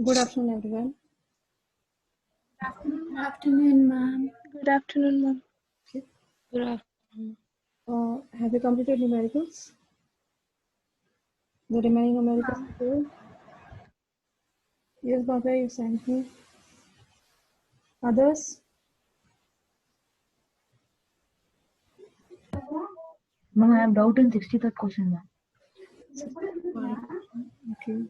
Good afternoon, everyone. Good afternoon, ma'am. Good afternoon, ma'am. Okay. Good afternoon. Have you completed numericals? The remaining numericals? Yes, Bhavya, you sent me. Others? Ma'am, I have doubt in 63rd question, ma'am. Okay.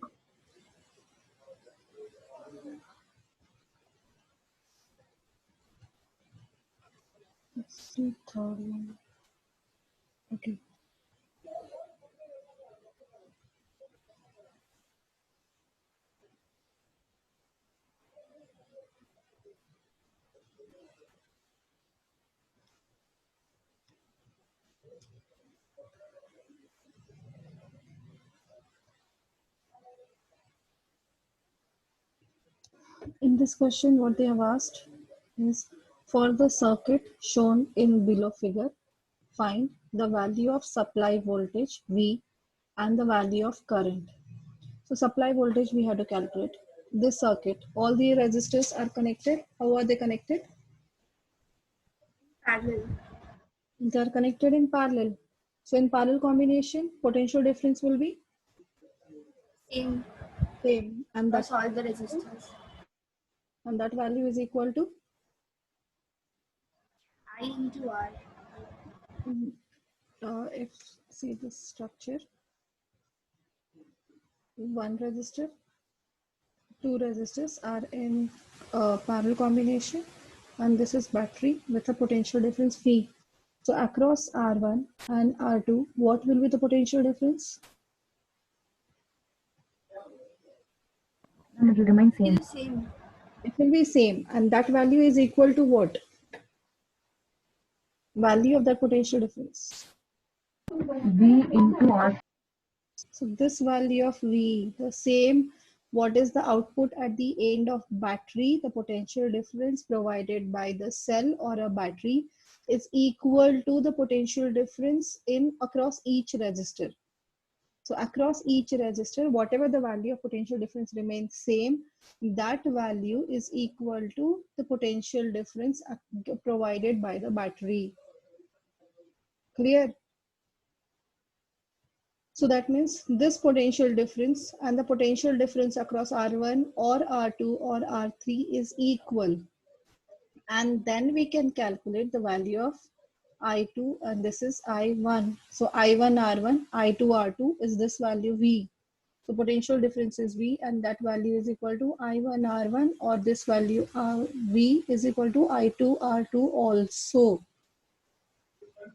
Third one. Okay. In this question, what they have asked is for the circuit shown in below figure, find the value of supply voltage V and the value of current. So supply voltage we have to calculate. This circuit, all the resistors are connected. How are they connected? Parallel. They are connected in parallel. So in parallel combination, potential difference will be Same. and Across all the resistors. that value is equal to I into R. if see this structure, one resistor, two resistors are in parallel combination, and this is battery with a potential difference V. So across R1 and R2, what will be the potential difference? And it will remain same. Same. It will be same, and that value is equal to what? Value of that potential difference. V into R. So this value of V, the same, what is the output at the end of battery, the potential difference provided by the cell or a battery is equal to the potential difference in across each resistor. So across each resistor, whatever the value of potential difference remains same, that value is equal to the potential difference provided by the battery. Clear? So that means this potential difference and the potential difference across R1 or R2 or R3 is equal. And then we can calculate the value of I2, and this is I1. So I1 R1, I2 R2 is this value V. So potential difference is V, and that value is equal to I1 R1, or this value V is equal to I2 R2 also.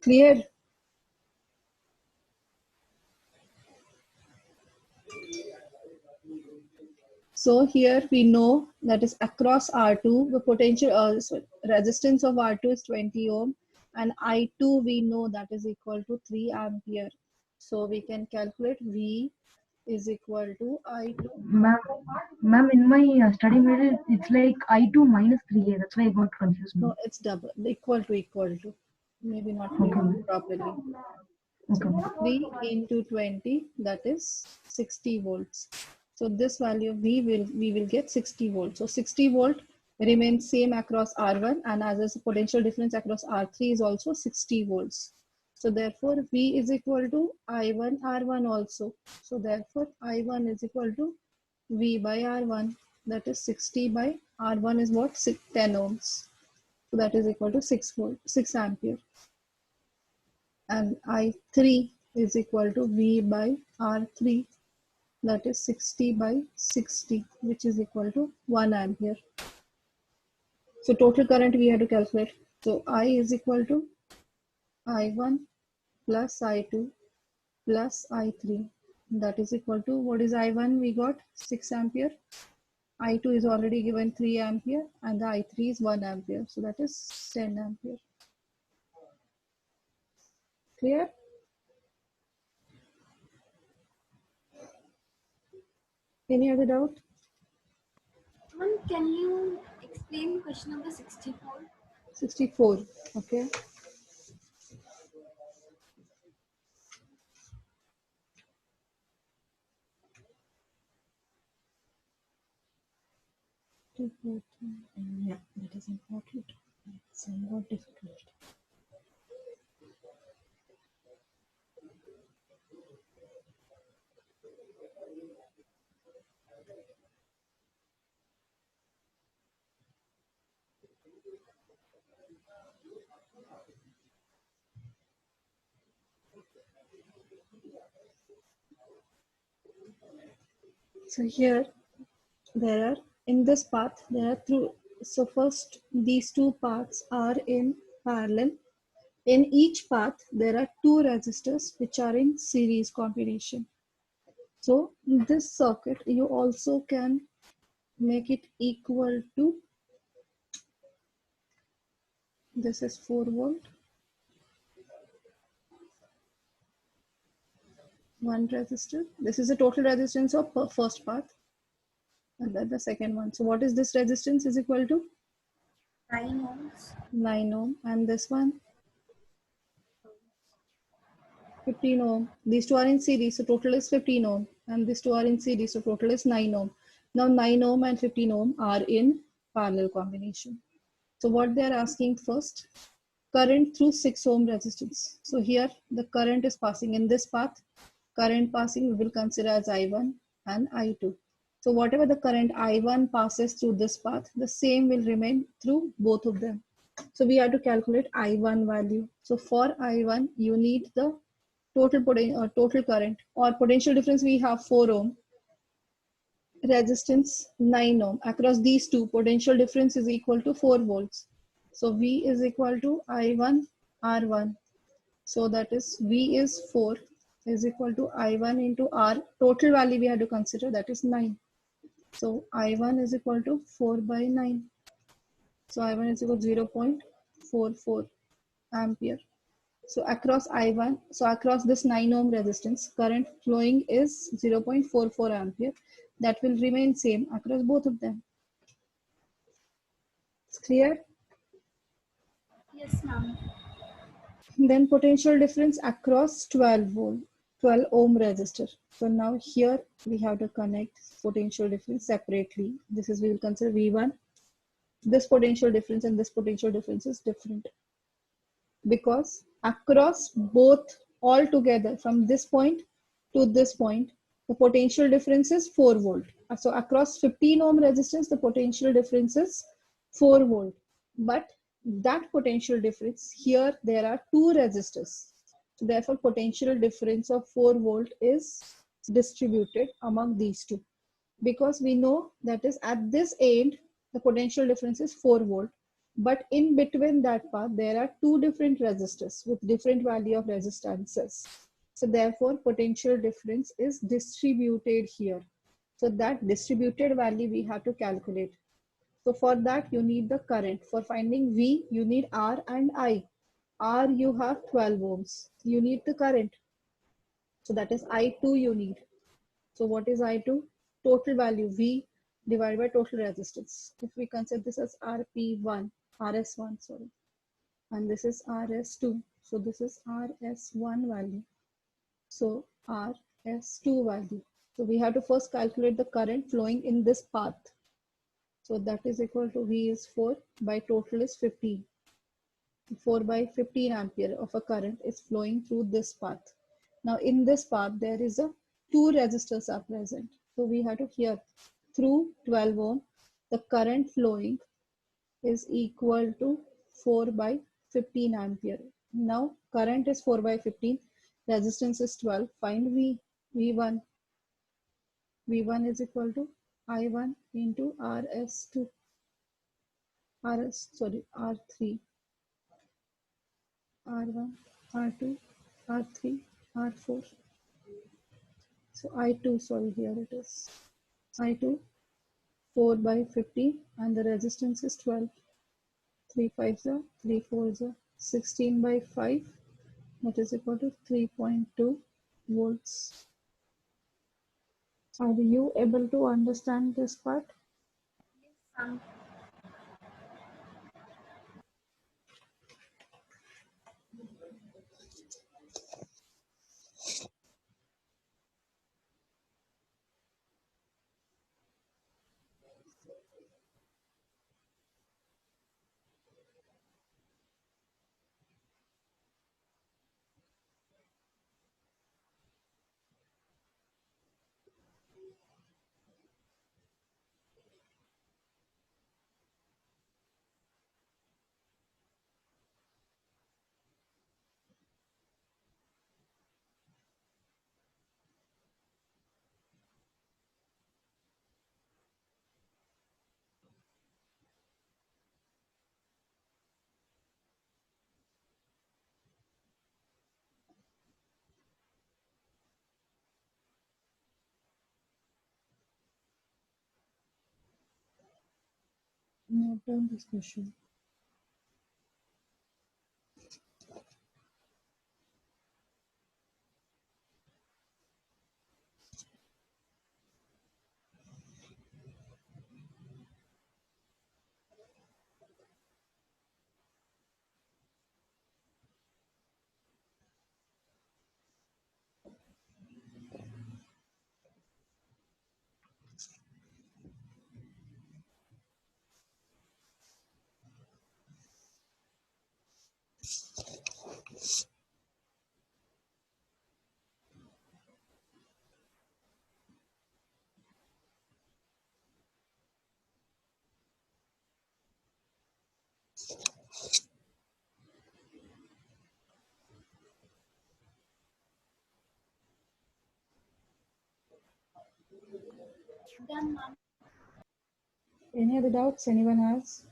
Clear? So here we know that is across R2, the potential resistance of R2 is 20 ohm, and I2 we know that is equal to 3 ampere. So we can calculate V is equal to I2. Ma'am, in my study material, it's like I2 minus 3A. That's why I got confused. No, it's double, equal to. Maybe not properly. Okay. So 3 into 20, that is 60 volts. So this value we will get 60 volts. So 60 volt remains same across R1, and as a potential difference across R3 is also 60 volts. So therefore V is equal to I1 R1 also. So therefore I1 is equal to V by R1, that is 60 by R1 is what? 10 ohms. So that is equal to 6 ampere. And I3 is equal to V by R3, that is 60 by 60, which is equal to 1 ampere. So total current we have to calculate. So I is equal to I1 plus I2 plus I3, that is equal to, what is I1? We got 6 ampere. I2 is already given 3 ampere, and the I3 is 1 ampere. So that is 10 ampere. Clear? Any other doubt? Ma'am, can you explain question number 64? 64. Okay. Yeah, that is important. It's somewhat difficult. So here there are, in this path there are through, so first these two paths are in parallel. In each path there are two resistors which are in series combination. So in this circuit you also can make it equal to, this is 4 volt, one resistor, this is the total resistance of first path, and then the second one. So what is this resistance is equal to? 9 ohms. 9 ohm, and this one 15 ohm. These two are in series, so total is 15 ohm, and these two are in series, so total is 9 ohm. Now 9 ohm and 15 ohm are in parallel combination. So what they are asking first, current through 6 ohm resistance. So here the current is passing in this path. Current passing we will consider as I1 and I2. So whatever the current I1 passes through this path, the same will remain through both of them. So we have to calculate I1 value. So for I1, you need the total current or potential difference. We have 4 ohm, resistance 9 ohm. Across these two, potential difference is equal to 4 volts. So V is equal to I1 R1. So that is V is 4 is equal to I1 into R. Total value we have to consider, that is 9. So I1 is equal to 4 by 9. So I1 is equal to 0.44 ampere. So across I1, so across this 9 ohm resistance, current flowing is 0.44 ampere. That will remain same across both of them. It's clear? Yes, ma'am. Then potential difference across 12 volt, 12 ohm resistor. So now here we have to connect potential difference separately. This is, we will consider V1. This potential difference and this potential difference is different, because across both all together from this point to this point, the potential difference is 4 volt. So across 15 ohm resistance, the potential difference is 4 volt. But that potential difference, here there are two resistors. So therefore, potential difference of 4 volt is distributed among these two. Because we know that is at this end, the potential difference is 4 volt. But in between that path, there are two different resistors with different value of resistances. So therefore, potential difference is distributed here. So that distributed value we have to calculate. So for that, you need the current. For finding V, you need R and I. R, you have 12 ohms. You need the current. So that is I2 you need. So what is I2? Total value V divided by total resistance. If we consider this as RP1, RS1, sorry, and this is RS2. So this is RS1 value. So RS2 value. So we have to first calculate the current flowing in this path. So that is equal to V is 4 by total is 15. 4 by 15 ampere of a current is flowing through this path. Now in this path, there is a two resistors are present. So we have to here through 12 ohm, the current flowing is equal to 4 by 15 ampere. Now current is 4 by 15, resistance is 12. Find V1. V1 is equal to I1 into RS2, R3. R1, R2, R3, R4. So I2, sorry, here it is. I2, 4 by 50, and the resistance is 12. 3 5s are 3 4s are 16 by 5, that is equal to 3.2 volts. Are you able to understand this part? Um, Note down this question. Done, ma'am. Any other doubts anyone has?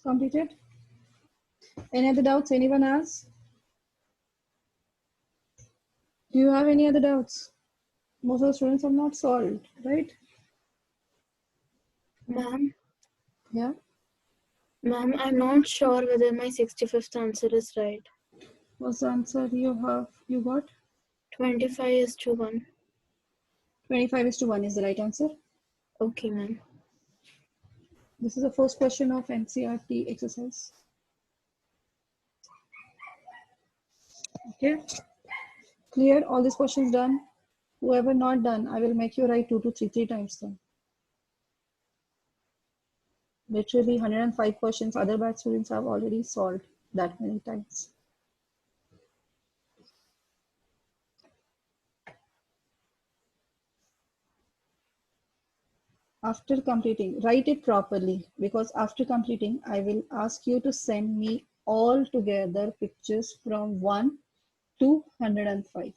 Completed? Any other doubts anyone has? Do you have any other doubts? Most of the students have not solved, right? Ma'am, Yeah. ma'am, I'm not sure whether my 65th answer is right. What's the answer you got? 25:1. 25:1 is the right answer. Okay, ma'am. This is the first question of NCERT exercise. Okay. Clear? All these questions done? Whoever not done, I will make you write 2 to 3 times then. Literally 105 questions other batch students have already solved that many times. After completing, write it properly, because after completing, I will ask you to send me all together pictures from 1 to 105.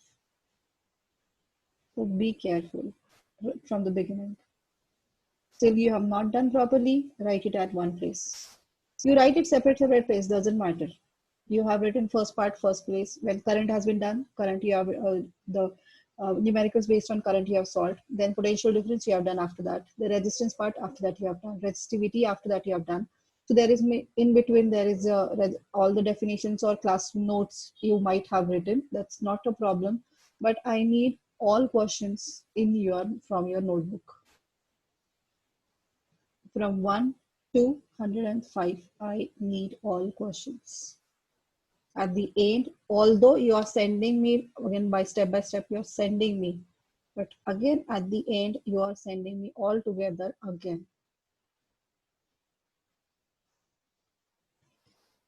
So be careful from the beginning. Still you have not done properly, write it at one place. You write it separate place, doesn't matter. You have written first part, first place. When current has been done, current you have the numericals based on current you have solved. Then potential difference you have done after that. The resistance part after that you have done. Resistivity after that you have done. So there is in between there is all the definitions or class notes you might have written. That's not a problem. But I need all questions from your notebook. From 1 to 105, I need all questions. At the end, although you are sending me, again by step, you are sending me. But again, at the end, you are sending me all together again.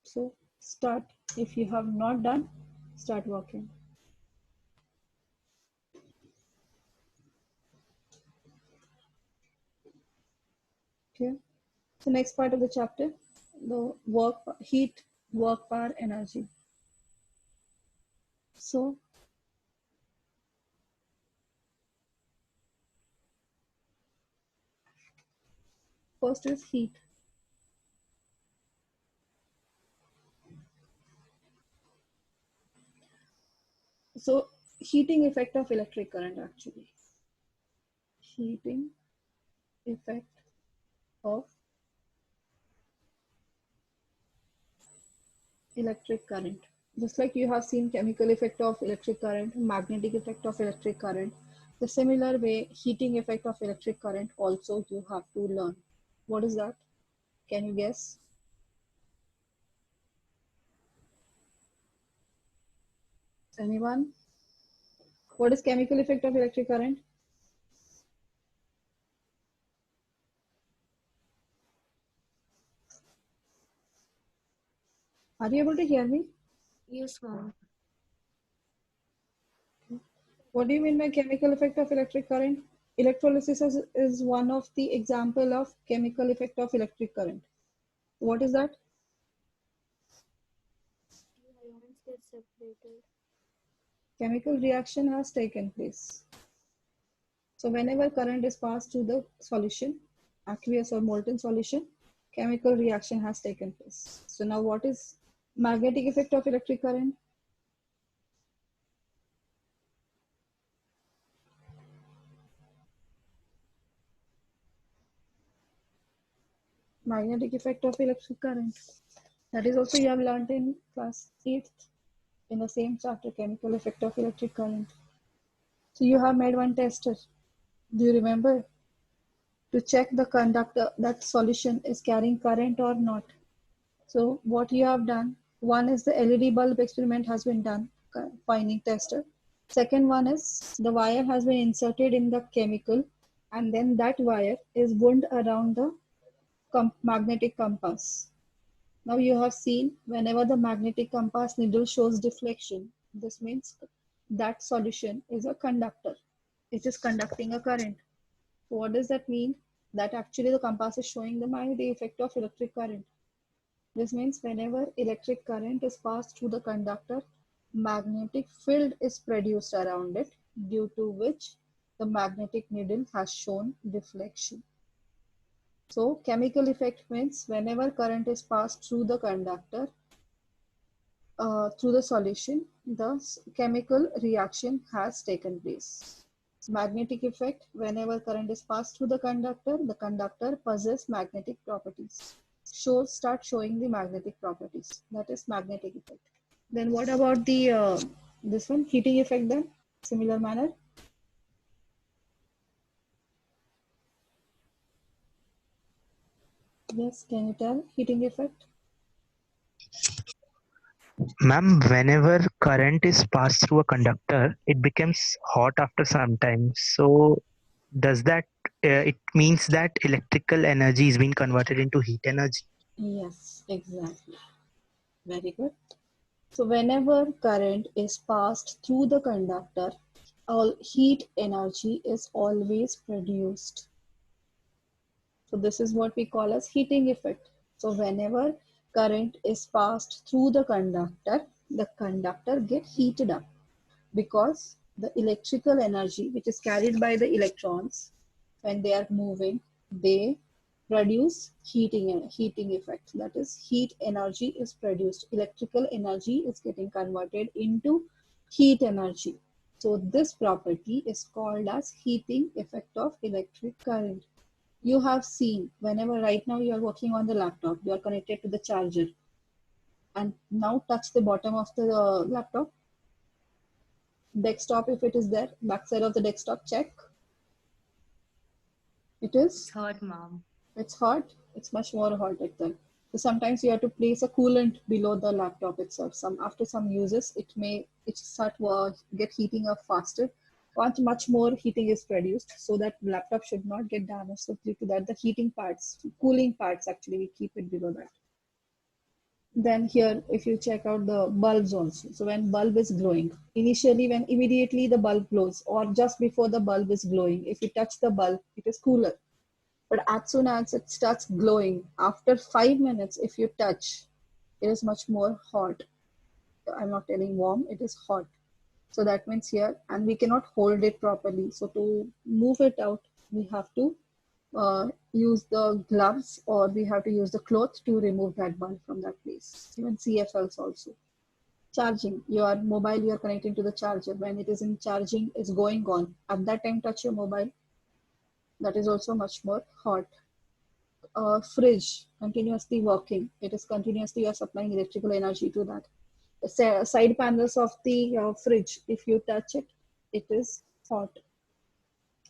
So start. If you have not done, start working. Okay. So next part of the chapter, the heat, work, power, energy. So first is heat. So heating effect of electric current actually. Heating effect of electric current. Just like you have seen chemical effect of electric current, magnetic effect of electric current, the similar way heating effect of electric current also you have to learn. What is that? Can you guess? Anyone? What is chemical effect of electric current? Are you able to hear me? Yes, ma'am. What do you mean by chemical effect of electric current? Electrolysis is one of the example of chemical effect of electric current. What is that? Two ions get separated. Chemical reaction has taken place. So whenever current is passed through the solution, aqueous or molten solution, chemical reaction has taken place. So now what is magnetic effect of electric current? Magnetic effect of electric current. That is also you have learned in class 8th in the same chapter, chemical effect of electric current. So you have made one tester. Do you remember? To check the conductor, that solution is carrying current or not. So what you have done, one is the LED bulb experiment has been done, finding tester. Second one is the wire has been inserted in the chemical and then that wire is wound around the magnetic compass. Now you have seen whenever the magnetic compass needle shows deflection, this means that solution is a conductor. It is conducting a current. So what does that mean? That actually the compass is showing the magnetic effect of electric current. This means whenever electric current is passed through the conductor, magnetic field is produced around it, due to which the magnetic needle has shown deflection. So chemical effect means whenever current is passed through the conductor, through the solution, the chemical reaction has taken place. Magnetic effect, whenever current is passed through the conductor possesses magnetic properties. Start showing the magnetic properties. That is magnetic effect. Then what about the this one, heating effect then? Similar manner. Yes, can you tell heating effect? Ma'am, whenever current is passed through a conductor, it becomes hot after some time. So, does that it means that electrical energy is being converted into heat energy? Yes, exactly. Very good. So whenever current is passed through the conductor, all heat energy is always produced. So this is what we call as heating effect. So whenever current is passed through the conductor get heated up because the electrical energy which is carried by the electrons when they are moving, they produce heating effect. That is, heat energy is produced. Electrical energy is getting converted into heat energy. So this property is called as heating effect of electric current. You have seen whenever right now you are working on the laptop, you are connected to the charger and now touch the bottom of the laptop. Desktop, if it is there, backside of the desktop, check. It is? It's hot, mom. It's hot. It's much more hot at that. So sometimes you have to place a coolant below the laptop itself. After some uses, it start get heating up faster. Much more heating is produced, so that laptop should not get damaged. So due to that, the heating parts, cooling parts, actually we keep it below that. Then here, if you check out the bulbs also. So when bulb is glowing, initially when immediately the bulb glows or just before the bulb is glowing, if you touch the bulb, it is cooler. But as soon as it starts glowing, after 5 minutes, if you touch, it is much more hot. I'm not telling warm, it is hot. So that means here, and we cannot hold it properly. So to move it out, we have to use the gloves or we have to use the cloth to remove that bulb from that place. Even CFLs also. Charging, your mobile, you are connecting to the charger. When it is in charging, it's going on. At that time, touch your mobile. That is also much more hot. a fridge continuously working, it is continuously you're supplying electrical energy to that. The side panels of the fridge, if you touch it, it is hot.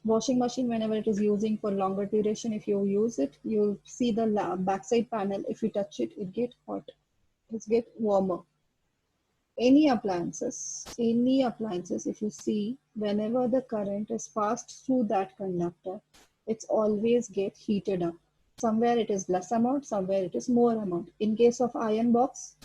Washing machine, whenever it is using for longer duration, if you use it, you'll see the backside panel. If you touch it, it get hot, it get warmer. Any appliances, if you see, whenever the current is passed through that conductor, it's always get heated up. Somewhere it is less amount, somewhere it is more amount. In case of iron box,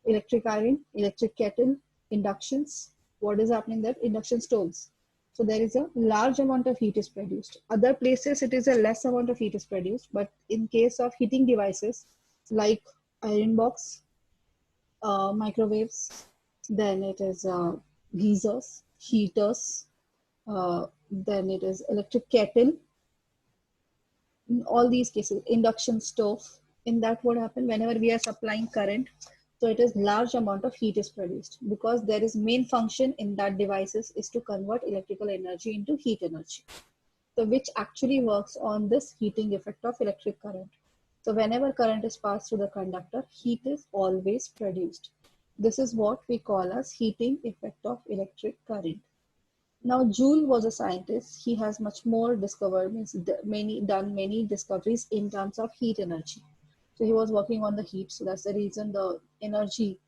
electric iron, electric kettle, inductions, what is happening there? Induction stoves. So there is a large amount of heat is produced. Other places it is a less amount of heat is produced, but in case of heating devices like iron box, microwaves, then it is geysers, heaters, then it is electric kettle. In all these cases, induction stove, in that what happen whenever we are supplying current, so it is large amount of heat is produced, because there is main function in that devices is to convert electrical energy into heat energy, so which actually works on this heating effect of electric current. So whenever current is passed through the conductor, heat is always produced. This is what we call as heating effect of electric current. Now, Joule was a scientist. He has much more discovered, done many discoveries in terms of heat energy. So he was working on the heat. So that's the reason the energy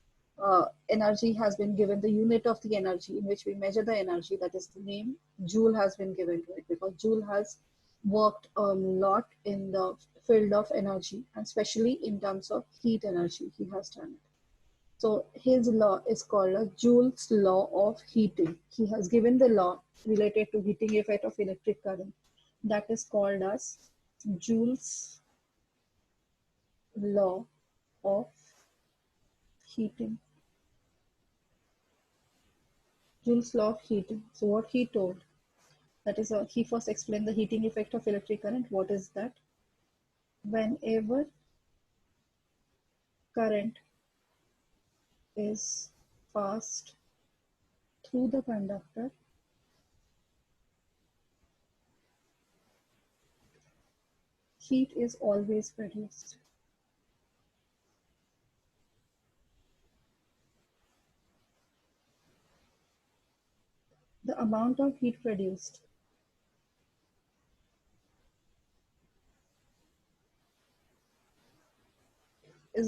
has been given, the unit of the energy in which we measure the energy, that is the name Joule has been given to it, because Joule has worked a lot in the field of energy, and especially in terms of heat energy, he has done it. So his law is called a Joule's law of heating. He has given the law related to heating effect of electric current. That is called as Joule's law of heating. Joule's law of heating. So what he told, that is, he first explained the heating effect of electric current. What is that? Whenever current is passed through the conductor, heat is always produced. The amount of heat produced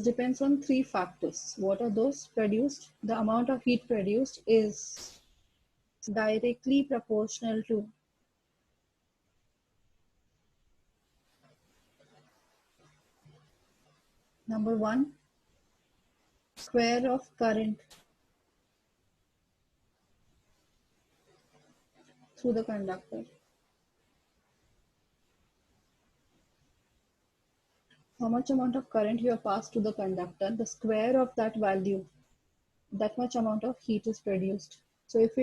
depends on three factors. What are those? Produced. The amount of heat produced is directly proportional to number one, square of current through the conductor. How much amount of current you have passed to the conductor, the square of that value, that much amount of heat is produced. So if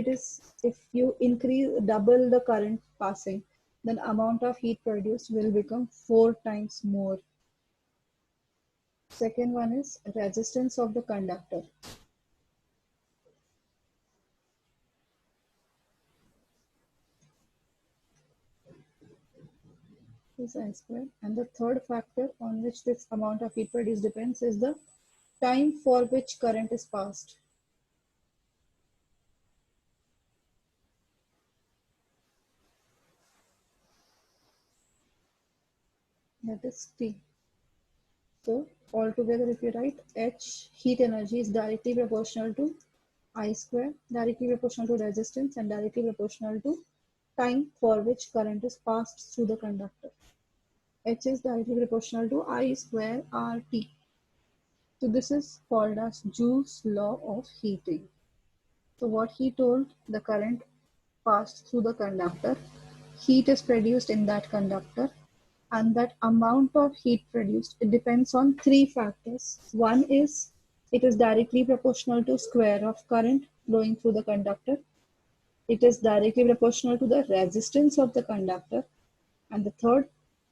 you double the current passing, then amount of heat produced will become 4 times more. Second one is resistance of the conductor. Is I square. And the third factor on which this amount of heat produced depends is the time for which current is passed. That is T. So altogether, if you write H, heat energy is directly proportional to I square, directly proportional to resistance, and directly proportional to time for which current is passed through the conductor. H is directly proportional to I square RT. So this is called as Joule's law of heating. So what he told, the current passed through the conductor, heat is produced in that conductor, and that amount of heat produced, it depends on three factors. One is it is directly proportional to square of current flowing through the conductor. It is directly proportional to the resistance of the conductor. And the third,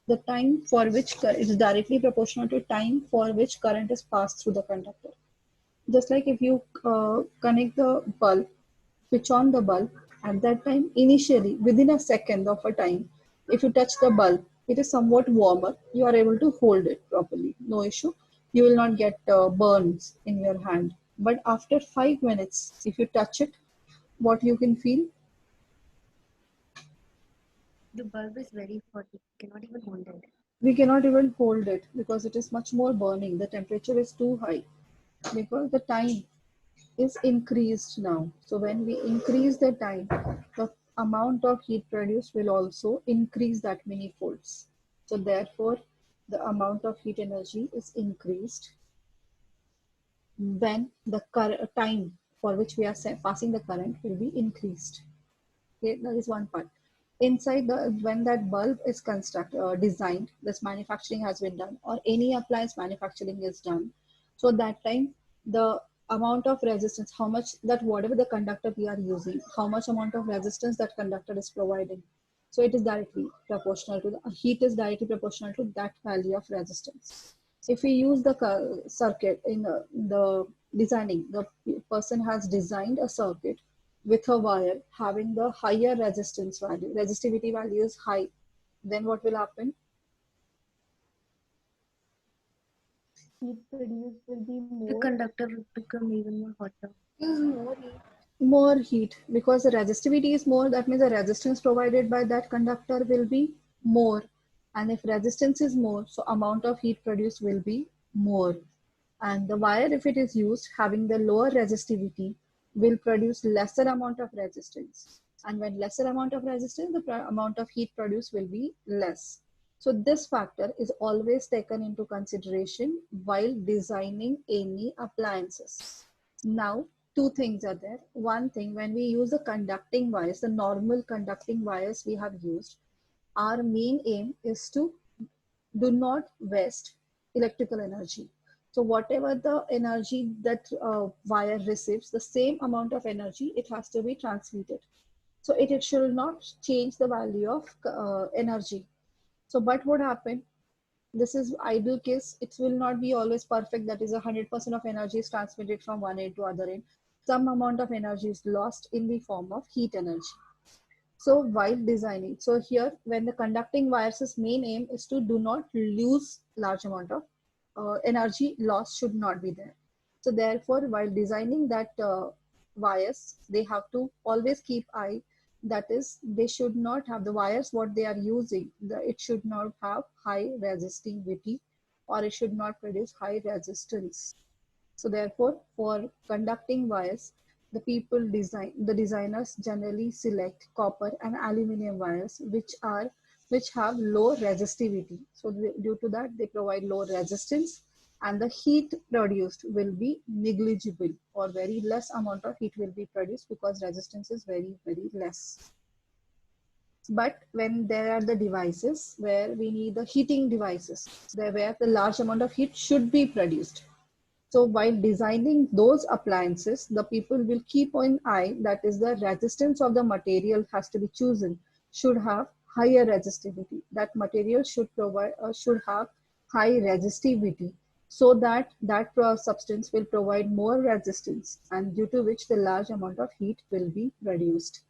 the time for which it is directly proportional to time for which current is passed through the conductor. Just like if you connect the bulb, switch on the bulb, at that time, initially, within a second of a time, if you touch the bulb, it is somewhat warmer, you are able to hold it properly, no issue. You will not get burns in your hand. But after 5 minutes, if you touch it, what you can feel? The bulb is very hot. You cannot even hold it. We cannot even hold it because it is much more burning. The temperature is too high because the time is increased now. So when we increase the time, the amount of heat produced will also increase that many folds. So therefore, the amount of heat energy is increased when the time for which we are passing the current will be increased. Okay, that is one part. Inside when that bulb is designed, this manufacturing has been done, or any appliance manufacturing is done. So that time, the amount of resistance, how much that whatever the conductor we are using, how much amount of resistance that conductor is providing. So it is directly proportional to the heat is directly proportional to that value of resistance. If we use the circuit in the designing, the person has designed a circuit with a wire having the higher resistance value, resistivity value is high, then what will happen? Heat produced will be more. The conductor will become even more hotter. Use more heat. More heat, because the resistivity is more, that means the resistance provided by that conductor will be more. And if resistance is more, so amount of heat produced will be more. And the wire, if it is used having the lower resistivity, will produce lesser amount of resistance. And when lesser amount of resistance, the amount of heat produced will be less. So this factor is always taken into consideration while designing any appliances. Now, two things are there. One thing, when we use the conducting wires, the normal conducting wires we have used, our main aim is to do not waste electrical energy. So whatever the energy that wire receives, the same amount of energy, it has to be transmitted. So it should not change the value of energy. So but what happened? This is ideal case. It will not be always perfect. That is 100% of energy is transmitted from one end to other end. Some amount of energy is lost in the form of heat energy. So while designing, so here when the conducting wires' main aim is to do not lose large amount of energy, loss should not be there. So therefore, while designing that wires, they have to always keep eye, that is, they should not have the wires what they are using, it should not have high resistivity, or it should not produce high resistance. So therefore, for conducting wires, the designers generally select copper and aluminum wires, which have low resistivity. So due to that, they provide low resistance, and the heat produced will be negligible, or very less amount of heat will be produced because resistance is very, very less. But when there are the devices where we need the heating devices, where the large amount of heat should be produced. So while designing those appliances, the people will keep an eye, that is the resistance of the material has to be chosen, should have higher resistivity. That material should have high resistivity, so that substance will provide more resistance, and due to which the large amount of heat will be produced.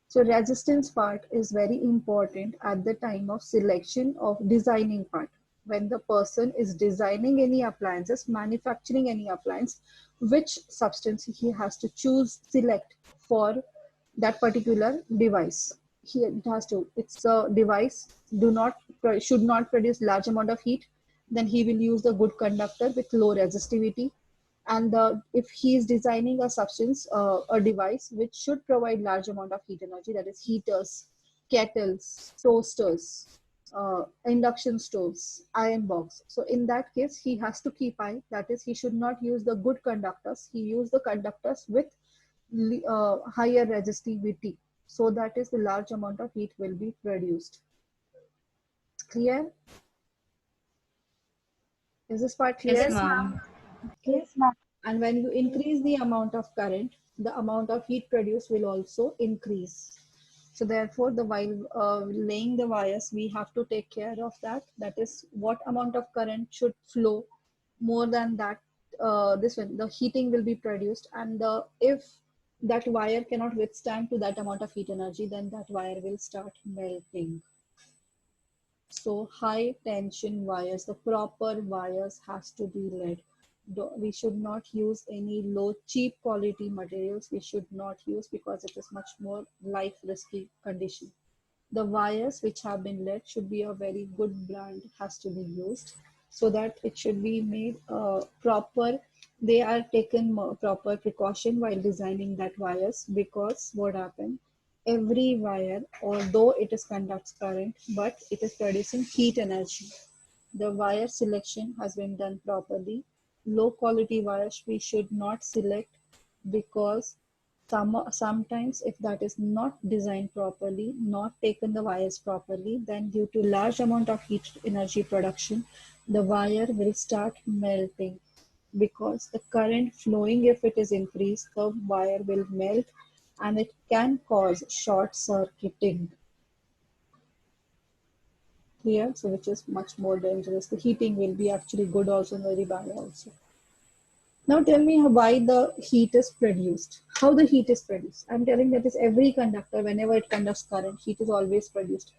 So resistance part is very important at the time of selection of designing part. When the person is designing any appliances, manufacturing any appliance, which substance he has to select for that particular device. It has to, it's a device should not produce large amount of heat, then he will use the good conductor with low resistivity. And if he is designing a substance, a device which should provide large amount of heat energy, that is heaters, kettles, toasters, induction stoves, iron box. So in that case, he has to keep eye, that is, he should not use the good conductors, he use the conductors with higher resistivity. So that is the large amount of heat will be produced. Clear? Is this part clear? Yes, ma'am. Okay. And when you increase the amount of current, the amount of heat produced will also increase. So therefore, while laying the wires, we have to take care of that. That is, what amount of current should flow. More than that, the heating will be produced. And if that wire cannot withstand to that amount of heat energy, then that wire will start melting. So high tension wires, the proper wires has to be lead. We should not use any low cheap quality materials. We should not use because it is much more life risky condition. The wires which have been lead should be a very good brand has to be used, so that it should be made proper. They are taken proper precaution while designing that wires, because what happened, every wire, although it is conducts current, but it is producing heat energy. The wire selection has been done properly. Low quality wires we should not select, because sometimes if that is not designed properly, not taken the wires properly, then due to large amount of heat energy production, the wire will start melting, because the current flowing, if it is increased, the wire will melt and it can cause short circuiting. Clear? So which is much more dangerous. The heating will be actually good also, very bad also. Now tell me why the heat is produced. How the heat is produced? I'm telling that is every conductor, whenever it conducts current, heat is always produced.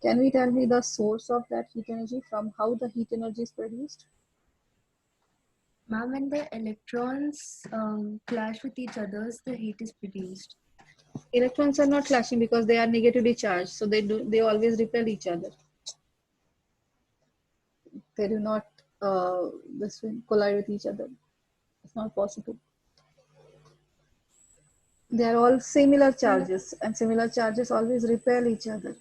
Can we tell me the source of that heat energy, from how the heat energy is produced? Ma'am, when the electrons clash with each other, the heat is produced. Electrons are not clashing because they are negatively charged, so they always repel each other. They do not collide with each other. It's not possible. They are all similar charges, and similar charges always repel each other.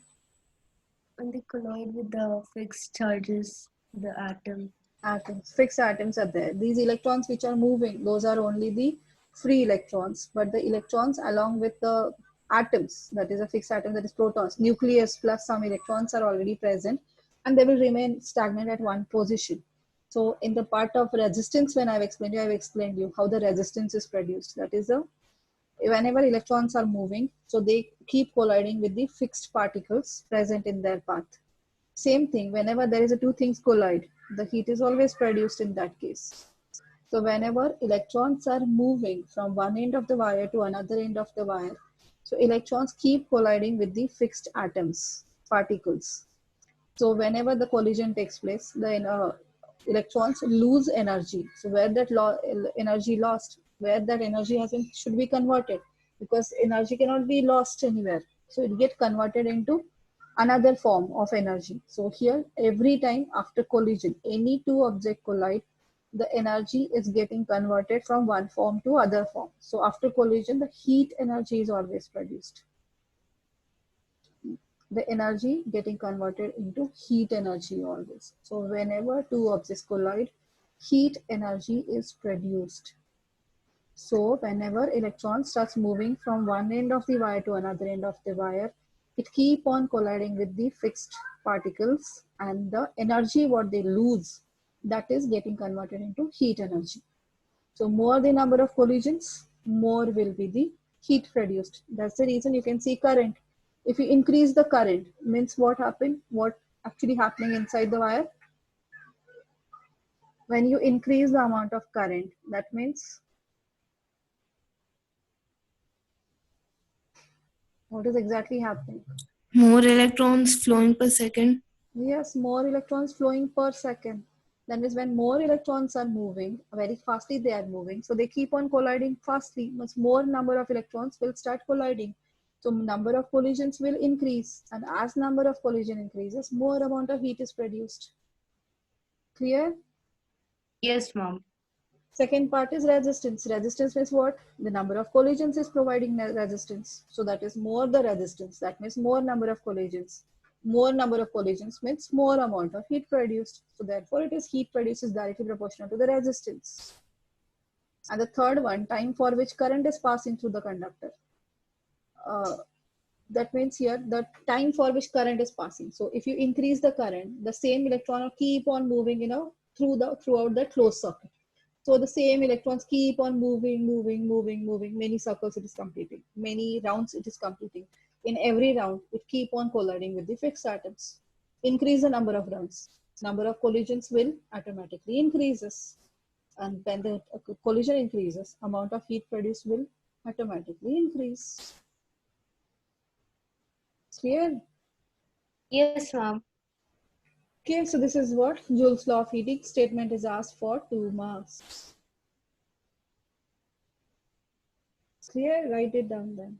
When they collide with the fixed charges, the atom. Atoms, fixed atoms are there. These electrons which are moving, those are only the free electrons, but the electrons along with the atoms, that is a fixed atom, that is protons, nucleus plus some electrons are already present, and they will remain stagnant at one position. So in the part of resistance, when I've explained you how the resistance is produced. That is whenever electrons are moving, so they keep colliding with the fixed particles present in their path. Same thing, whenever there is a two things collide, the heat is always produced in that case. So whenever electrons are moving from one end of the wire to another end of the wire, so electrons keep colliding with the fixed atoms, particles. So whenever the collision takes place, the electrons lose energy. So where that energy lost, where that energy has been, should be converted, because energy cannot be lost anywhere. So it gets converted into another form of energy. So here, every time after collision, any two objects collide, the energy is getting converted from one form to other form. So after collision, the heat energy is always produced. The energy getting converted into heat energy always. So whenever two objects collide, heat energy is produced. So whenever electron starts moving from one end of the wire to another end of the wire, it keep on colliding with the fixed particles, and the energy what they lose, that is getting converted into heat energy. So more the number of collisions, more will be the heat produced. That's the reason you can see current. If you increase the current, means what happened? What actually happening inside the wire? When you increase the amount of current, that means what is exactly happening? More electrons flowing per second. Yes, more electrons flowing per second. That means when more electrons are moving, very fastly they are moving. So they keep on colliding fastly. Much more number of electrons will start colliding. So number of collisions will increase. And as number of collision increases, more amount of heat is produced. Clear? Yes, ma'am. Second part is resistance. Resistance means what? The number of collisions is providing resistance. So that is more the resistance. That means more number of collisions. More number of collisions means more amount of heat produced. So therefore it is heat produced is directly proportional to the resistance. And the third one, time for which current is passing through the conductor. That means here the time for which current is passing. So if you increase the current, the same electron will keep on moving, throughout the closed circuit. So the same electrons keep on moving. Many circles it is completing. Many rounds it is completing. In every round, it keep on colliding with the fixed atoms. Increase the number of rounds. Number of collisions will automatically increases. And when the collision increases, amount of heat produced will automatically increase. Clear? Yes, ma'am. Okay, so this is what Joule's law of heating statement is asked for 2 marks. Clear? Write it down then.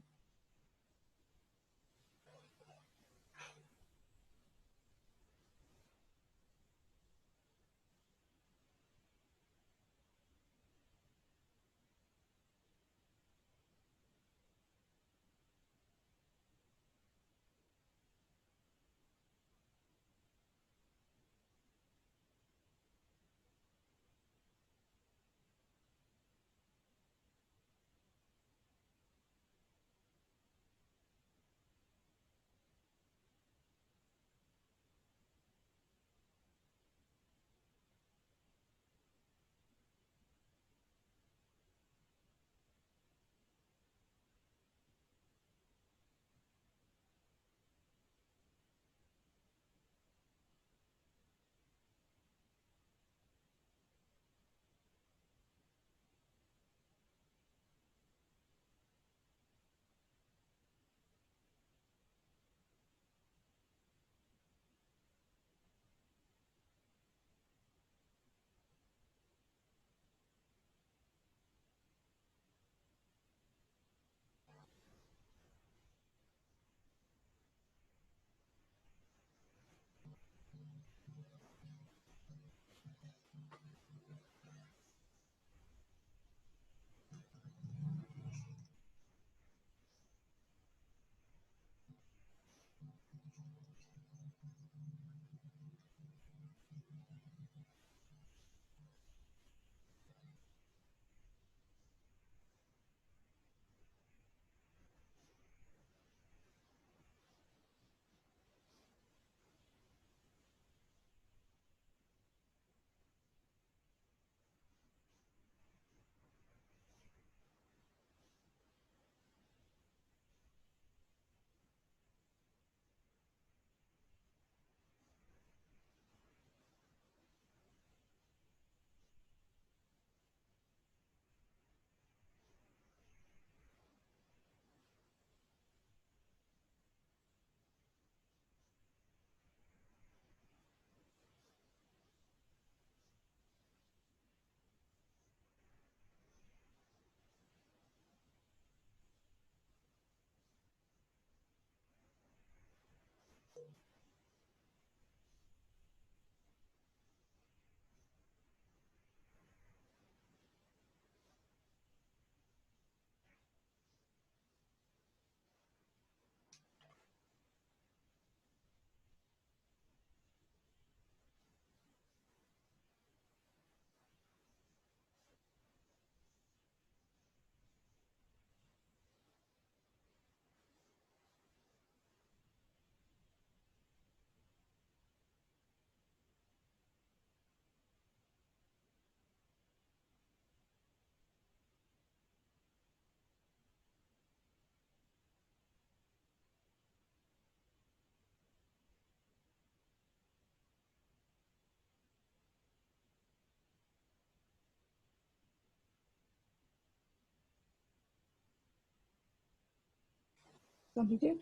Completed?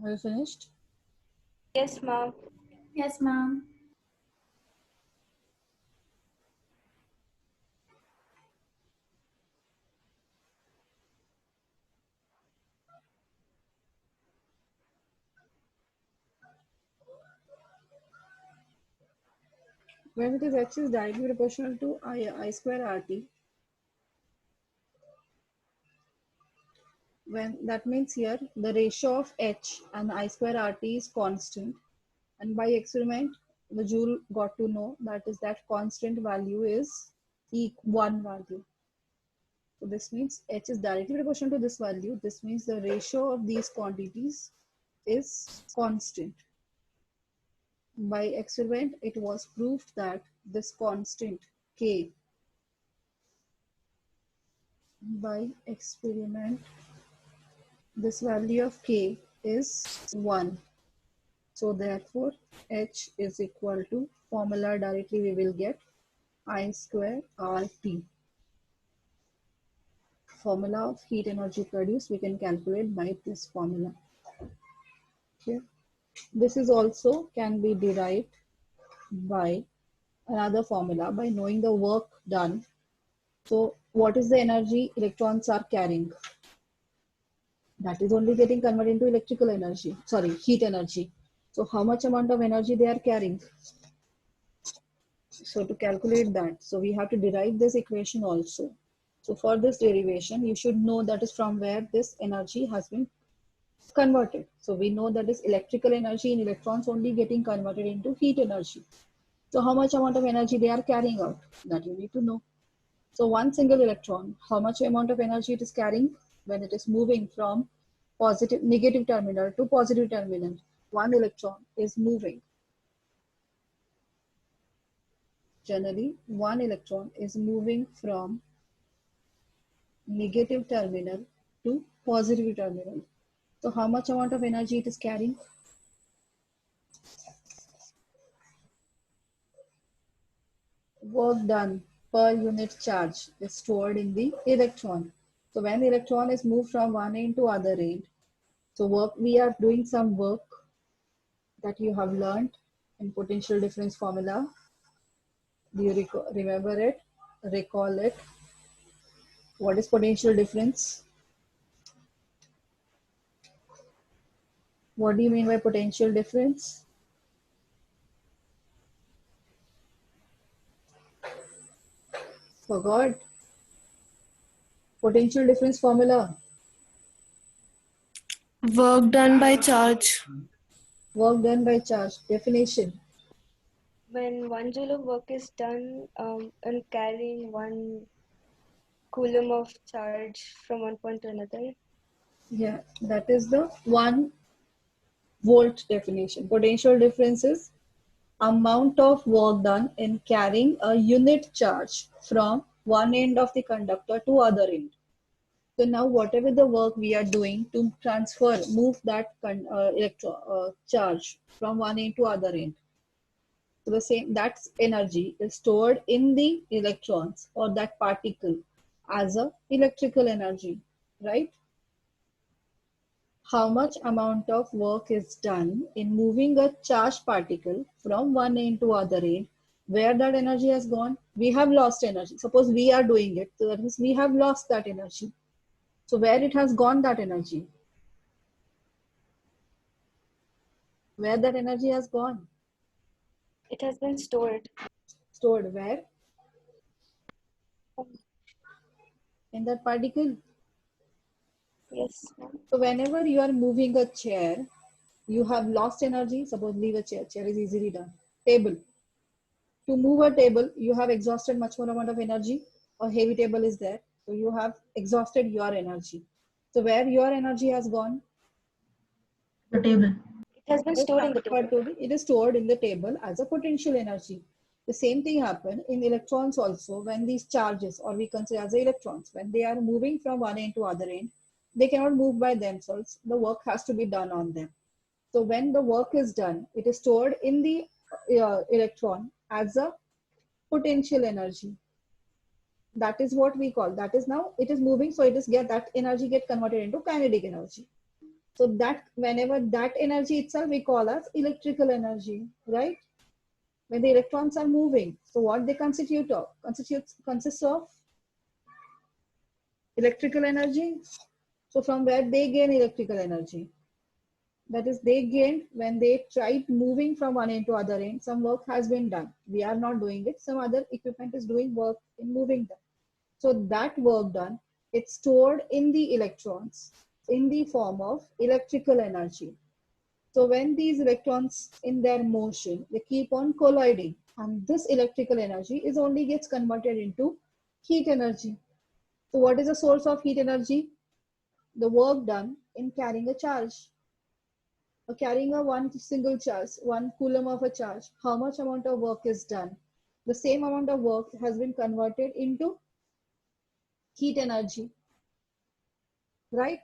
Are you finished? Yes, ma'am. Yes, ma'am. When it is H is directly proportional to I square RT, when that means here the ratio of H and I square RT is constant, and by experiment the Joule got to know that is that constant value is one value. So this means H is directly proportional to this value. This means the ratio of these quantities is constant. By experiment, it was proved that this constant K, by experiment, this value of K is 1. So therefore, H is equal to, formula directly we will get I square RT. Formula of heat energy produced we can calculate by this formula. Okay. This is also can be derived by another formula by knowing the work done. So what is the energy electrons are carrying? That is only getting converted into electrical energy, sorry, heat energy. So how much amount of energy they are carrying? So to calculate that, so we have to derive this equation also. So for this derivation, you should know that is from where this energy has been converted. So we know that is electrical energy in electrons only getting converted into heat energy. So how much amount of energy they are carrying out, that you need to know. So one single electron, how much amount of energy it is carrying when it is moving from negative terminal to positive terminal? One electron is moving. Generally, one electron is moving from negative terminal to positive terminal. So how much amount of energy it is carrying? Work done per unit charge is stored in the electron. So when the electron is moved from one end to other end, so we are doing some work that you have learned in potential difference formula. Do you remember it? Recall it. What is potential difference? What do you mean by potential difference? Forgot. Potential difference formula. Work done by charge. Work done by charge. Definition. When 1 joule of work is done and carrying 1 coulomb of charge from one point to another. Yeah, that is the 1 volt definition. Potential difference is amount of work done in carrying a unit charge from one end of the conductor to other end. So now whatever the work we are doing to move that charge from one end to other end. So the same, that's energy is stored in the electrons or that particle as a electrical energy, right? How much amount of work is done in moving a charged particle from one end to other end? Where that energy has gone? We have lost energy. Suppose we are doing it, so that means we have lost that energy. So where it has gone, that energy? Where that energy has gone? It has been stored. Stored where? In that particle. Yes. So whenever you are moving a chair, you have lost energy. Suppose leave a chair. Chair is easily done. Table. To move a table, you have exhausted much more amount of energy. A heavy table is there. So you have exhausted your energy. So where your energy has gone? The table. It has been stored in the table. It is stored in the table as a potential energy. The same thing happens in electrons also. When these charges, or we consider as electrons, when they are moving from one end to other end, they cannot move by themselves. The work has to be done on them. So when the work is done, it is stored in the electron as a potential energy. That is what we call, that is now it is moving, so it is that energy get converted into kinetic energy. So that whenever that energy itself we call as electrical energy, right? When the electrons are moving, so what they consists of electrical energy. So from where they gain electrical energy? That is, they gained when they tried moving from one end to other end. Some work has been done. We are not doing it. Some other equipment is doing work in moving them. So that work done, it's stored in the electrons in the form of electrical energy. So when these electrons in their motion, they keep on colliding, and this electrical energy is only gets converted into heat energy. So what is the source of heat energy? The work done in carrying a charge. carrying a one single charge, 1 coulomb of a charge, how much amount of work is done? The same amount of work has been converted into heat energy, right?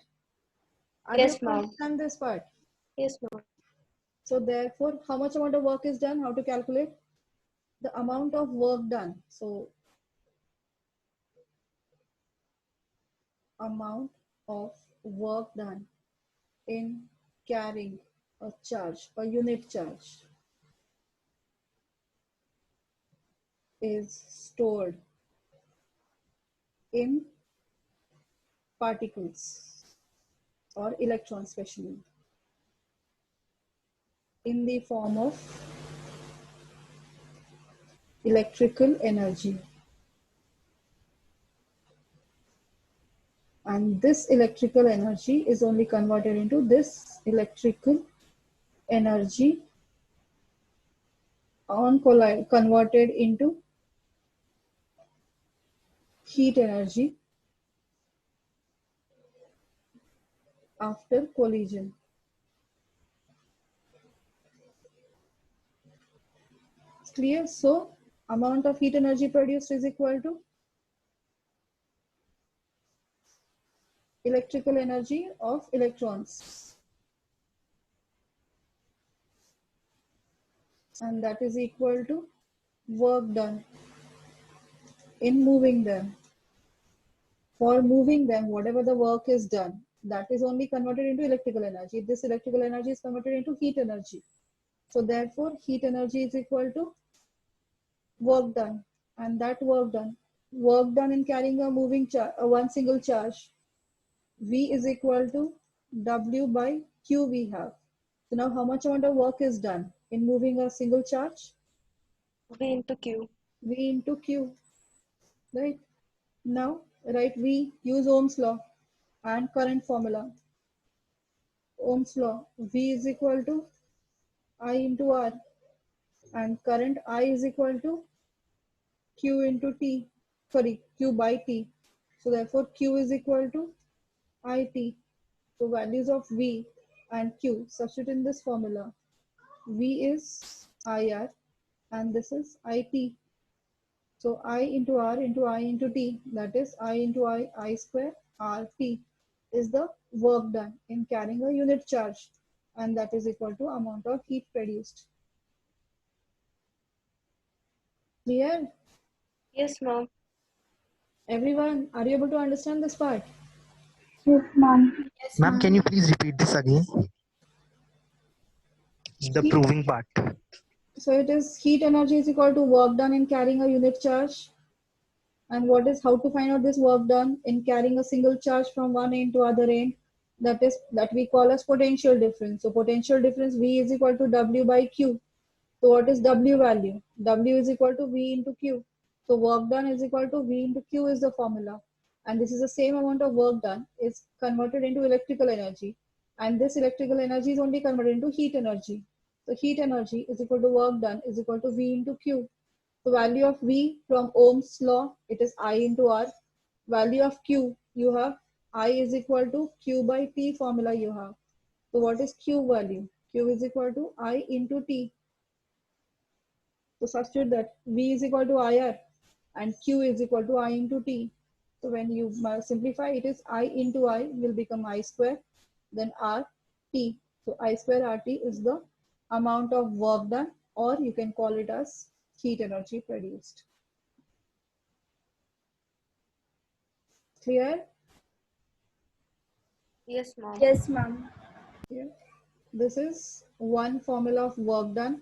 Are you able Yes, to ma'am. understand this part? Yes, ma'am. So therefore, how much amount of work is done? How to calculate? The amount of work done. So amount of work done in carrying a charge, a unit charge, is stored in particles or electrons, especially in the form of electrical energy. And this electrical energy is only converted into this electrical energy converted into heat energy after collision. It's clear? So amount of heat energy produced is equal to electrical energy of electrons, and that is equal to work done in moving them. For moving them, whatever the work is done, that is only converted into electrical energy. This electrical energy is converted into heat energy. So therefore, heat energy is equal to work done, and that work done in carrying a one single charge, V is equal to W by Q we have. So now how much amount of work is done in moving a single charge? V into Q. V into Q, right? Now, right, we use Ohm's law and current formula. Ohm's law, V is equal to I into R, and current I is equal to Q into T, sorry, Q by T. So therefore, Q is equal to IT. So values of V and Q, substitute in this formula. V is IR and this is IT. So I into R into I into T, that is I into I square RT is the work done in carrying a unit charge, and that is equal to amount of heat produced. Clear? Yes, ma'am. Everyone, are you able to understand this part? Yes, ma'am. Yes, Ma'am, can ma'am. you please repeat this again? The Heat, proving part. so it is heat energy is equal to work done in carrying a unit charge. And what is how to find out this work done in carrying a single charge from one end to other end? That we call as potential difference. So potential difference V is equal to W by Q. So what is W value? W is equal to V into Q. So work done is equal to V into Q is the formula. And this is the same amount of work done is converted into electrical energy. And this electrical energy is only converted into heat energy. So heat energy is equal to work done is equal to V into Q. So value of V from Ohm's law, it is I into R. Value of Q, you have I is equal to Q by T formula you have. So what is Q value? Q is equal to I into T. So substitute that V is equal to IR and Q is equal to I into T. So when you simplify, it is I into I will become I square, then R T. So I square RT is the amount of work done, or you can call it as heat energy produced. Clear? Yes, ma'am. Yes, ma'am. Yeah. This is one formula of work done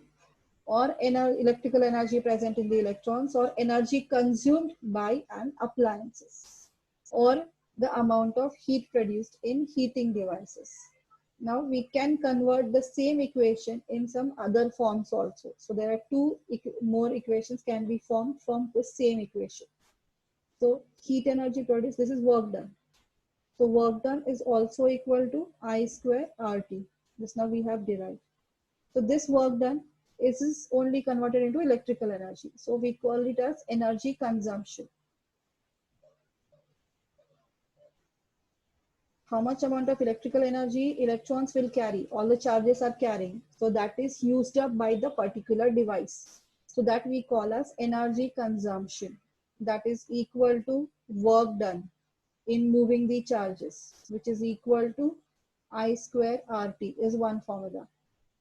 or electrical energy present in the electrons or energy consumed by an appliances or the amount of heat produced in heating devices. Now we can convert the same equation in some other forms also. So there are two more equations can be formed from the same equation. So heat energy produced, this is work done. So work done is also equal to I square RT. This now we have derived. So this work done is only converted into electrical energy. So we call it as energy consumption. how much amount of electrical energy electrons will carry, all the charges are carrying. So that is used up by the particular device. So that we call as energy consumption. That is equal to work done in moving the charges, which is equal to I square RT is one formula.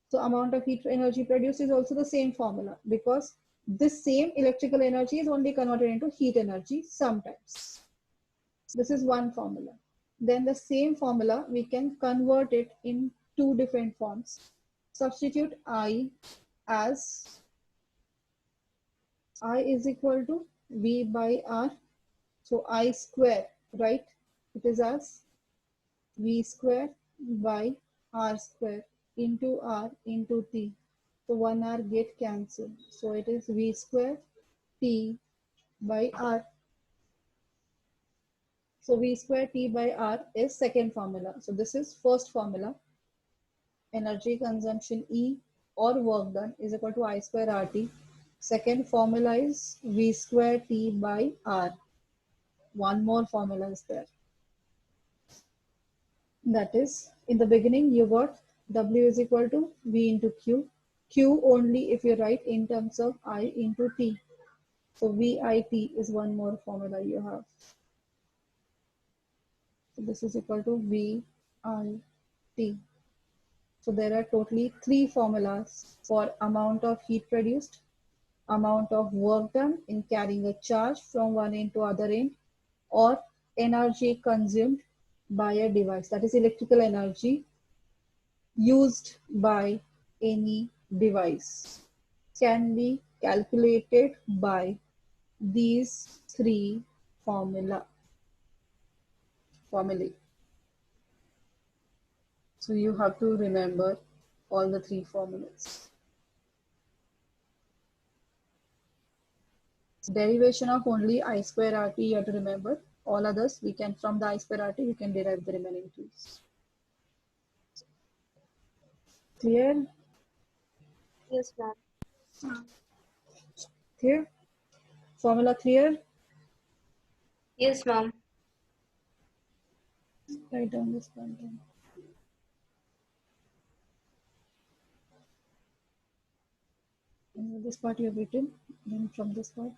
So amount of heat energy produced is also the same formula, because this same electrical energy is only converted into heat energy sometimes. This is one formula. Then the same formula, we can convert it in two different forms. Substitute I as I is equal to V by R. So I square, right? It is as V square by R square into R into T. So 1 R get cancelled. So it is V square T by R. So V square T by R is second formula. So this is first formula. Energy consumption E or work done is equal to I square RT. Second formula is V square T by R. One more formula is there. That is, in the beginning you got W is equal to V into Q. Q only if you write in terms of I into T. So VIT is one more formula you have. So this is equal to VIT. So there are totally three formulas for amount of heat produced, amount of work done in carrying a charge from one end to other end, or energy consumed by a device. That is electrical energy used by any device can be calculated by these three formulae. So you have to remember all the three formulas. Derivation of only I square RT you have to remember. All others we can, from the I square RT, we can derive the remaining two. Clear? Yes, ma'am. Clear? Formula clear? Yes, ma'am. Write down this one. This part you have written, then from this part.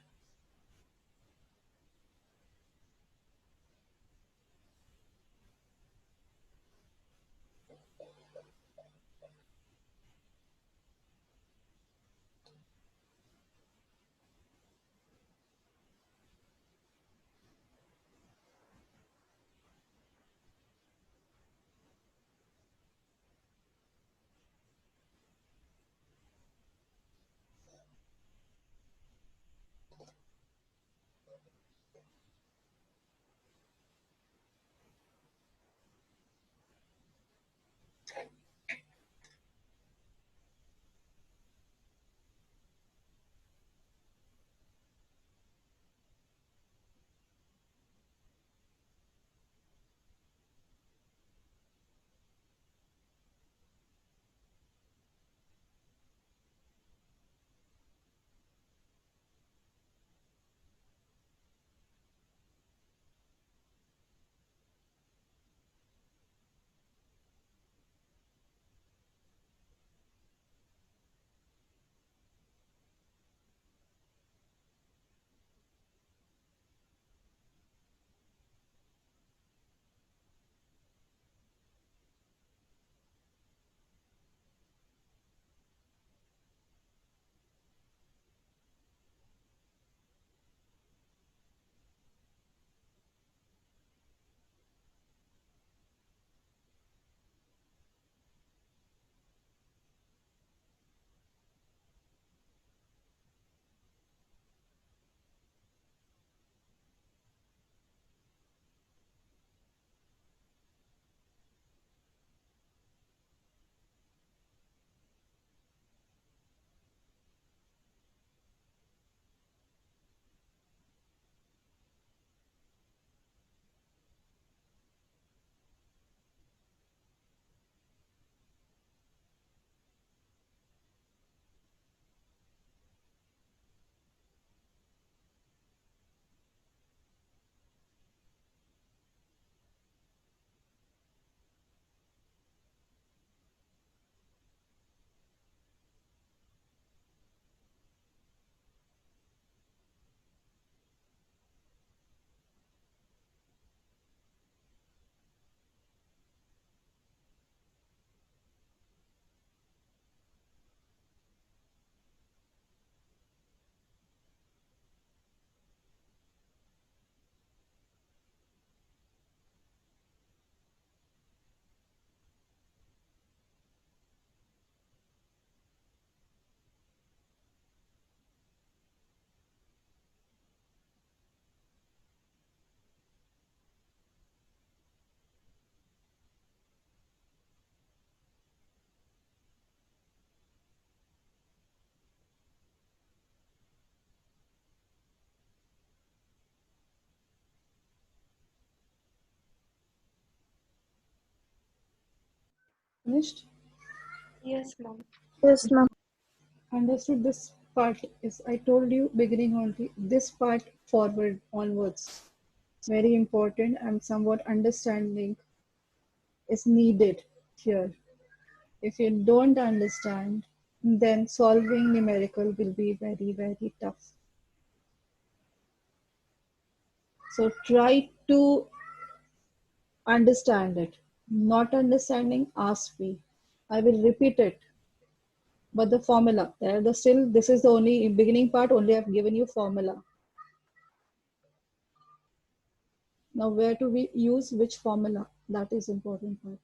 Finished? Yes, ma'am. Yes, ma'am. Understood this part is, I told you beginning only, this part forward onwards. Very important and somewhat understanding is needed here. If you don't understand, then solving numerical will be very, very tough. So try to understand it. Not understanding, ask me. I will repeat it. But the formula, there the still, this is the only beginning part, only I've given you formula. Now where do we use which formula? That is important part.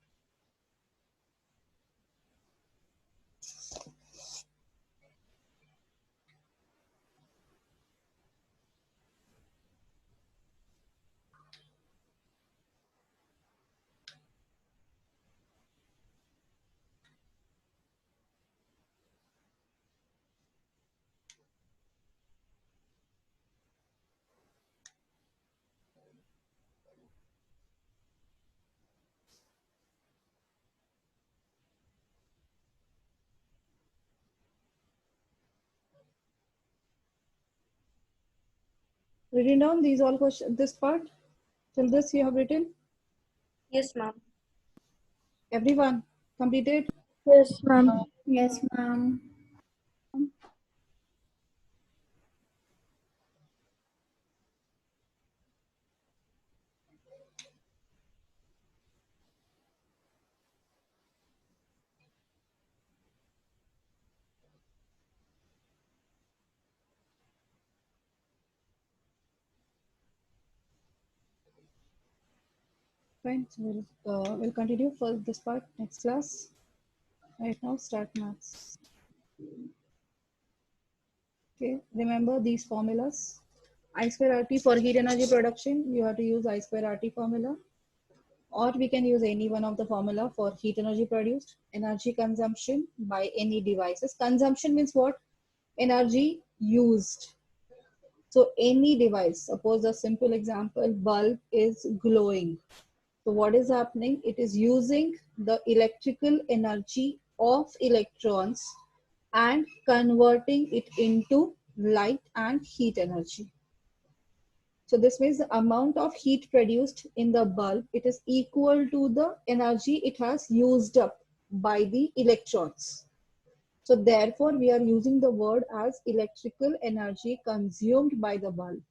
Written down these all questions, this part, till this you have written? Yes, ma'am. Everyone completed? Yes, ma'am. Yes, ma'am. Fine, so we'll continue for this part next class. Right now, start maths. Okay, remember these formulas. I square RT for heat energy production, you have to use I square RT formula. Or we can use any one of the formula for heat energy produced, energy consumption by any devices. Consumption means what? Energy used. So any device, suppose a simple example, bulb is glowing. So what is happening? It is using the electrical energy of electrons and converting it into light and heat energy. So this means the amount of heat produced in the bulb, it is equal to the energy it has used up by the electrons. So therefore, we are using the word as electrical energy consumed by the bulb.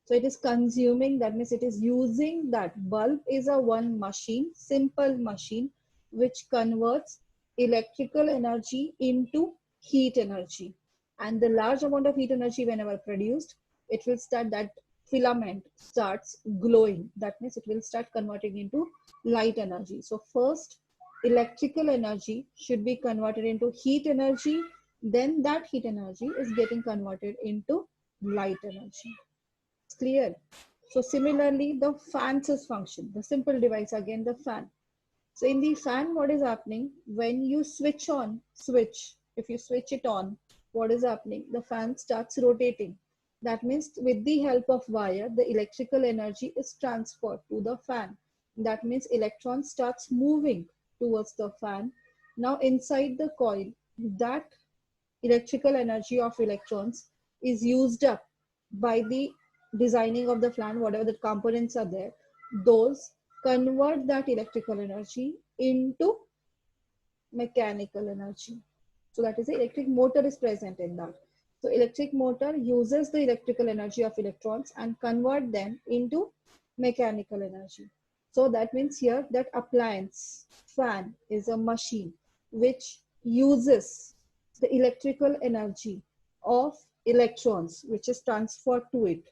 So it is consuming, that means it is using that. Bulb is a one machine, simple machine, which converts electrical energy into heat energy. And the large amount of heat energy whenever produced, it will start, that filament starts glowing. That means it will start converting into light energy. So first, electrical energy should be converted into heat energy. Then that heat energy is getting converted into light energy. Clear? So similarly, the fan's function, the simple device again, the fan. So in the fan, what is happening? When you switch on, if you switch it on, what is happening? The fan starts rotating. That means with the help of wire, the electrical energy is transferred to the fan. That means electron starts moving towards the fan. Now inside the coil, that electrical energy of electrons is used up by the designing of the fan, whatever the components are there, those convert that electrical energy into mechanical energy. So that is the electric motor is present in that. So electric motor uses the electrical energy of electrons and convert them into mechanical energy. So that means here that appliance fan is a machine which uses the electrical energy of electrons which is transferred to it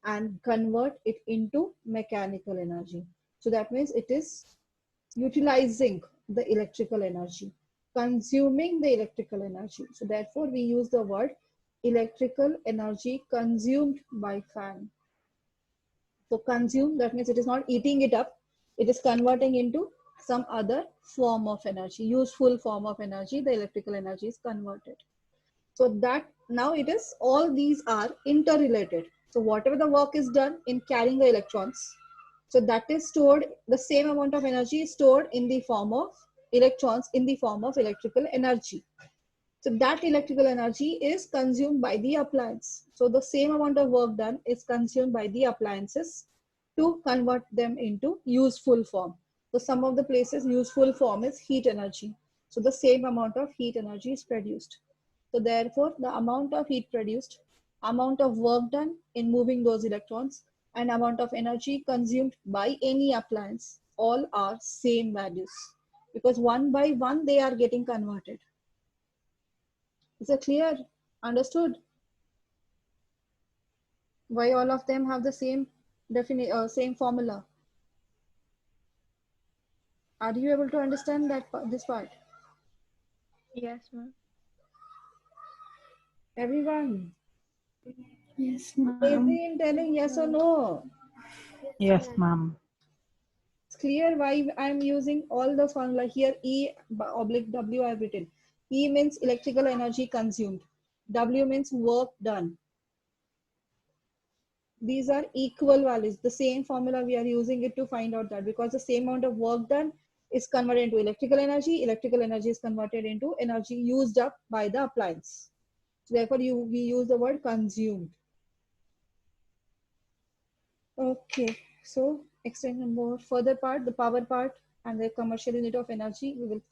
and convert it into mechanical energy. So that means it is utilizing the electrical energy, consuming the electrical energy. So therefore we use the word electrical energy consumed by fan. So consume, that means it is not eating it up, it is converting into some other form of energy, useful form of energy, the electrical energy is converted. So that now it is, all these are interrelated. So whatever the work is done in carrying the electrons, so that is stored, the same amount of energy is stored in the form of electrons in the form of electrical energy. So that electrical energy is consumed by the appliance. So the same amount of work done is consumed by the appliances to convert them into useful form. So some of the places useful form is heat energy. So the same amount of heat energy is produced. So therefore, the amount of heat produced, amount of work done in moving those electrons, and amount of energy consumed by any appliance, all are same values, because one by one they are getting converted. Is it clear? Understood? Why all of them have the same same formula? Are you able to understand that this part? Yes, ma'am. Everyone, Yes, is ma'am. in telling yes or no? Yes, ma'am. It's clear why I'm using all the formula here. E oblique W I've written. E means electrical energy consumed. W means work done. These are equal values. The same formula we are using it to find out that, because the same amount of work done is converted into electrical energy. Electrical energy is converted into energy used up by the appliance. So therefore, we use the word consumed. Okay, so extend more further part, the power part and the commercial unit of energy, we will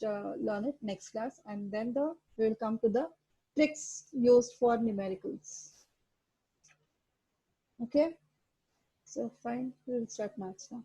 learn it next class, and then we will come to the tricks used for numericals. Okay, so fine, we will start maths now.